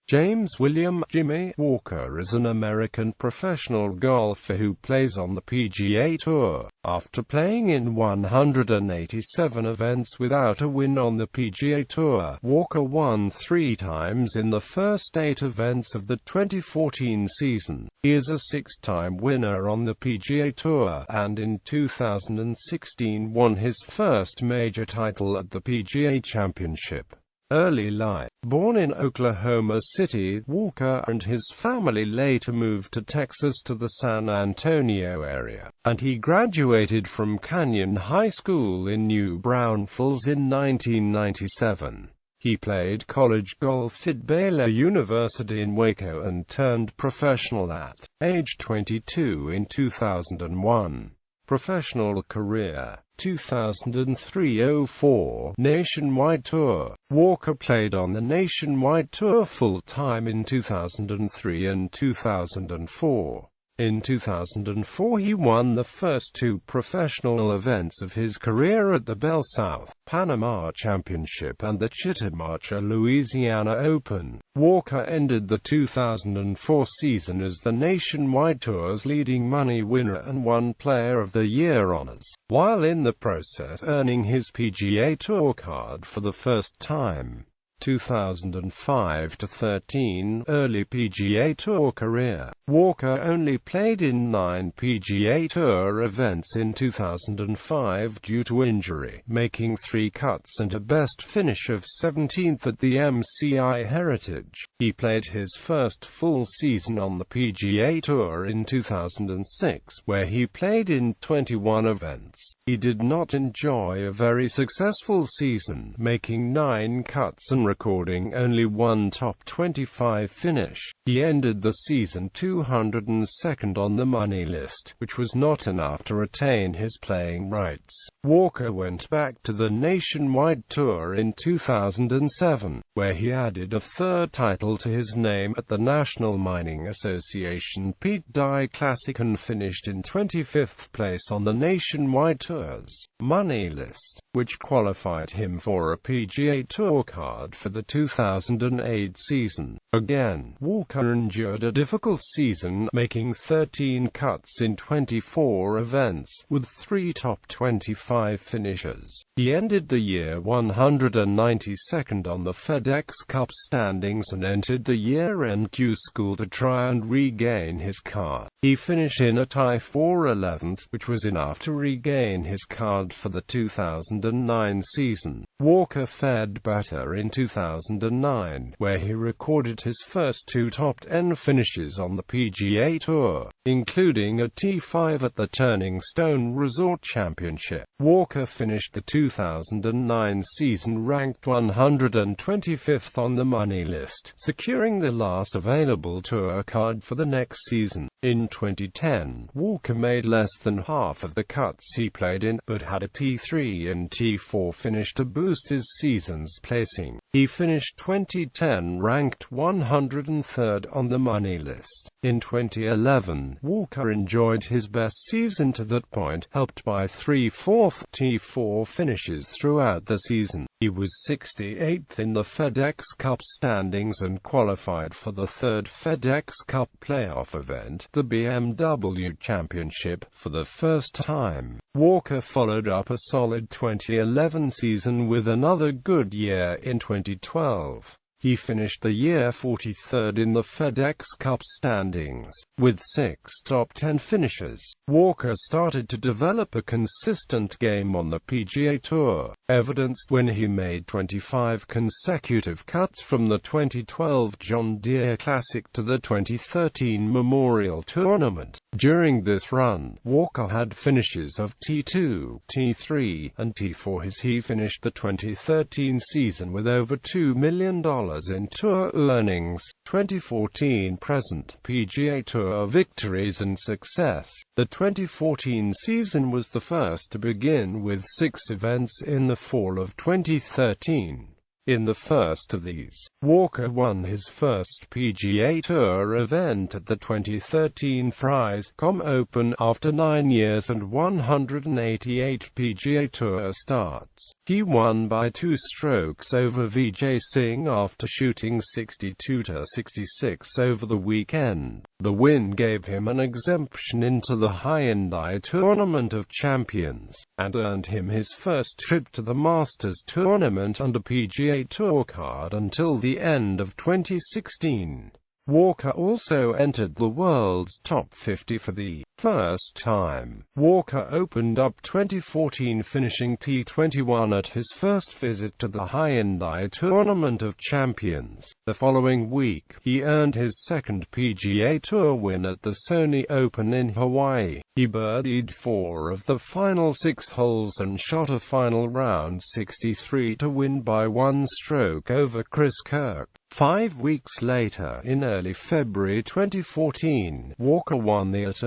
James William "Jimmy" Walker is an American professional golfer who plays on the PGA Tour. After playing in 187 events without a win on the PGA Tour, Walker won 3 times in the first 8 events of the 2014 season. He is a 6-time winner on the PGA Tour, and in 2016 won his first major title at the PGA Championship. Early life. Born in Oklahoma City, Walker and his family later moved to Texas to the San Antonio area, and he graduated from Canyon High School in New Braunfels in 1997. He played college golf at Baylor University in Waco and turned professional at age 22 in 2001. Professional career. 2003-04 Nationwide Tour. Walker played on the Nationwide Tour full-time in 2003 and 2004. In 2004 he won the first 2 professional events of his career at the Bell South, Panama Championship and the Chitimacha, Louisiana Open. Walker ended the 2004 season as the Nationwide Tour's leading money winner and won Player of the Year honors, while in the process earning his PGA Tour card for the first time. 2005-13 Early PGA Tour career. Walker only played in 9 PGA Tour events in 2005 due to injury, making 3 cuts and a best finish of 17th at the MCI Heritage. He played his first full season on the PGA Tour in 2006, where he played in 21 events. He did not enjoy a very successful season, making 9 cuts and recording only 1 top 25 finish. He ended the season 202nd on the money list, which was not enough to retain his playing rights. Walker went back to the Nationwide Tour in 2007, where he added a 3rd title to his name at the National Mining Association Pete Dye Classic and finished in 25th place on the Nationwide Tour's money list, which qualified him for a PGA Tour card for the 2008 season. Again, Walker endured a difficult season, making 13 cuts in 24 events, with 3 top 25 finishes. He ended the year 192nd on the FedEx Cup standings and entered the year-end Q School to try and regain his card. He finished in a tie for 11th, which was enough to regain his card for the 2009 season. Walker fared better in 2009, where he recorded his first 2 top 10 finishes on the PGA Tour, including a T5 at the Turning Stone Resort Championship. Walker finished the 2009 season ranked 125th on the money list, securing the last available tour card for the next season. In 2010, Walker made less than half of the cuts he played in, but had a T3 and T4 finish to boost his season's placing. He finished 2010 ranked 103rd on the money list. In 2011, Walker enjoyed his best season to that point, helped by 3 4th T4 finishes throughout the season. He was 68th in the FedEx Cup standings and qualified for the 3rd FedEx Cup playoff event, the BMW Championship, for the first time. Walker followed up a solid 2011 season with another good year in 2012. He finished the year 43rd in the FedEx Cup standings, with 6 top 10 finishes. Walker started to develop a consistent game on the PGA Tour, evidenced when he made 25 consecutive cuts from the 2012 John Deere Classic to the 2013 Memorial Tournament. During this run, Walker had finishes of T2, T3, and T4 as he finished the 2013 season with over $2 million in tour earnings, 2014 present PGA Tour victories and success. The 2014 season was the first to begin with 6 events in the fall of 2013. In the first of these, Walker won his first PGA Tour event at the 2013 Fries.com Open after 9 years and 188 PGA Tour starts. He won by 2 strokes over Vijay Singh after shooting 62-66 over the weekend. The win gave him an exemption into the Hyundai Tournament of Champions, and earned him his first trip to the Masters tournament and a PGA Tour card until the end of 2016. Walker also entered the world's top 50 for the first time. Walker opened up 2014 finishing T21 at his first visit to the Hyundai Tournament of Champions. The following week, he earned his second PGA Tour win at the Sony Open in Hawaii. He birdied 4 of the final 6 holes and shot a final round 63 to win by 1 stroke over Chris Kirk. 5 weeks later, in early February 2014, Walker won the at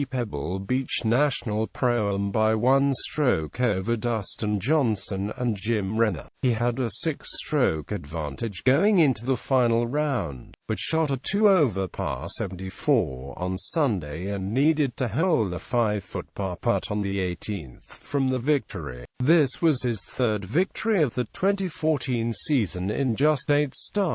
Pebble Beach National Pro-Am by 1 stroke over Dustin Johnson and Jim Renner. He had a 6-stroke advantage going into the final round, but shot a 2-over par 74 on Sunday and needed to hole a 5-foot par putt on the 18th from the victory. This was his 3rd victory of the 2014 season in just 8 starts,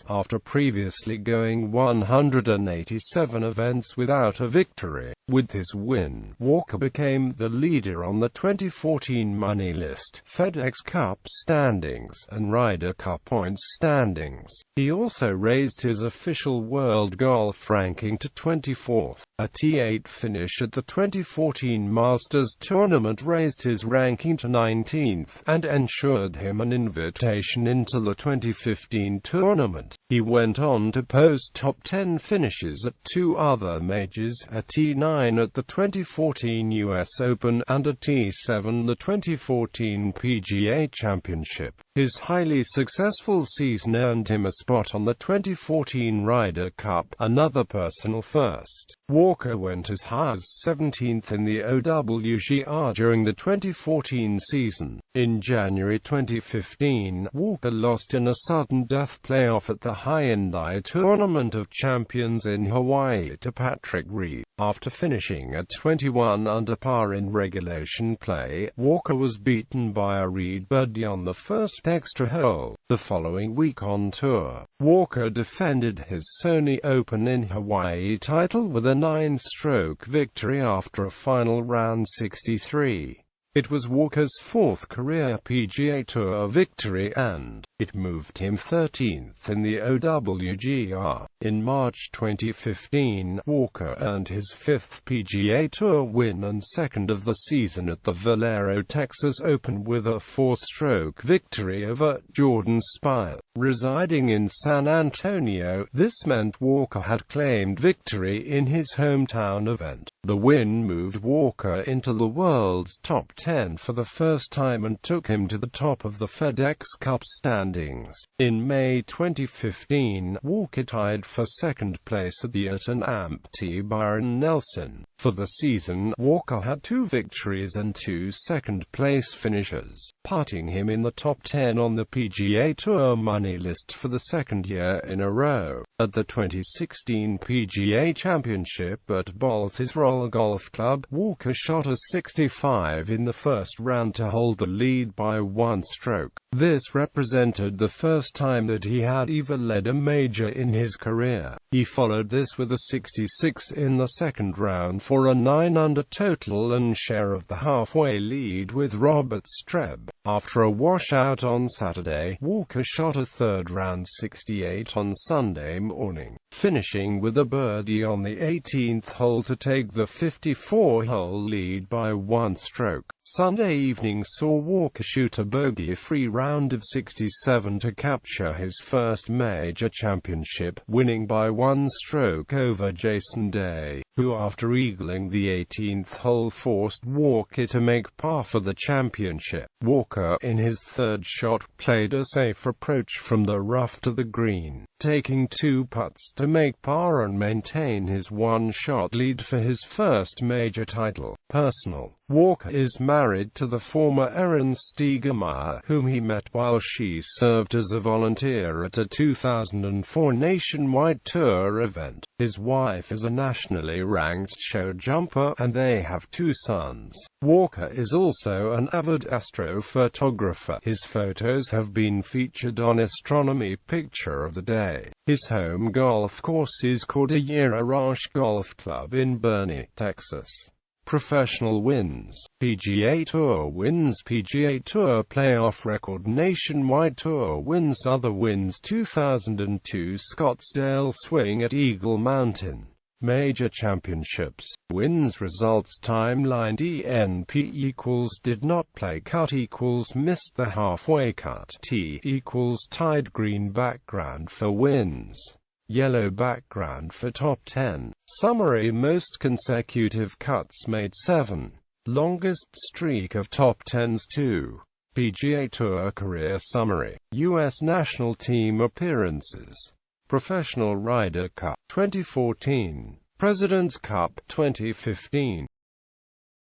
after previously going 187 events without a victory. With his win, Walker became the leader on the 2014 Money List, FedEx Cup standings, and Ryder Cup points standings. He also raised his official world golf ranking to 24th. A T8 finish at the 2014 Masters tournament raised his ranking to 19th, and ensured him an invitation into the 2015 tournament. He went on to post top 10 finishes at 2 other majors, a T9 at the 2014 US Open, and a T7 the 2014 PGA Championship. His highly successful season earned him a spot on the 2014 Ryder Cup, another personal first. Walker went as high as 17th in the OWGR during the 2014 season. In January 2015, Walker lost in a sudden death playoff at the Hyundai Tournament of Champions in Hawaii to Patrick Reed. After finishing at 21 under par in regulation play, Walker was beaten by a Reed birdie on the first extra hole. The following week on tour, Walker defended his Sony Open in Hawaii title with a 9-stroke victory after a final round 63. It was Walker's 4th career PGA Tour victory, and it moved him 13th in the OWGR. In March 2015, Walker earned his 5th PGA Tour win and 2nd of the season at the Valero Texas Open with a 4-stroke victory over Jordan Spieth. Residing in San Antonio, this meant Walker had claimed victory in his hometown event. The win moved Walker into the world's top 10 for the first time and took him to the top of the FedEx Cup standings. In May 2015, Walker tied for 2nd place at the at Byron Nelson. For the season, Walker had 2 victories and 2 second-place finishes, putting him in the top 10 on the PGA Tour money list for the 2nd year in a row. At the 2016 PGA Championship at Baltusrol Golf Club, Walker shot a 65 in the first round to hold the lead by 1 stroke. This represented the first time that he had ever led a major in his career. He followed this with a 66 in the second round for a 9-under total and share of the halfway lead with Robert Streb. After a washout on Saturday, Walker shot a third-round 68 on Sunday morning, finishing with a birdie on the 18th hole to take the 54-hole lead by 1 stroke. Sunday evening saw Walker shoot a bogey-free round of 67 to capture his first major championship, winning by 1 stroke over Jason Day. who after eagling the 18th hole forced Walker to make par for the championship. Walker, in his third shot, played a safe approach from the rough to the green, taking 2 putts to make par and maintain his one-shot lead for his first major title. Personal. Walker is married to the former Erin Stiegemeyer, whom he met while she served as a volunteer at a 2004 nationwide tour event. His wife is a nationally ranked show jumper, and they have 2 sons. Walker is also an avid astrophotographer. His photos have been featured on Astronomy Picture of the Day. His home golf course is Cordillera Ranch Golf Club in Boerne, Texas. Professional wins. PGA Tour wins. PGA Tour playoff record. Nationwide Tour wins. Other wins. 2002 Scottsdale Swing at Eagle Mountain. Major Championships. Wins. Results. Timeline. DNP equals did not play. Cut equals missed the halfway cut. T equals tied. Green background for wins. Yellow background for top 10. Summary. Most consecutive cuts made 7. Longest streak of top 10s 2. PGA Tour career summary. U.S. national team appearances. Professional Ryder Cup 2014. President's Cup 2015.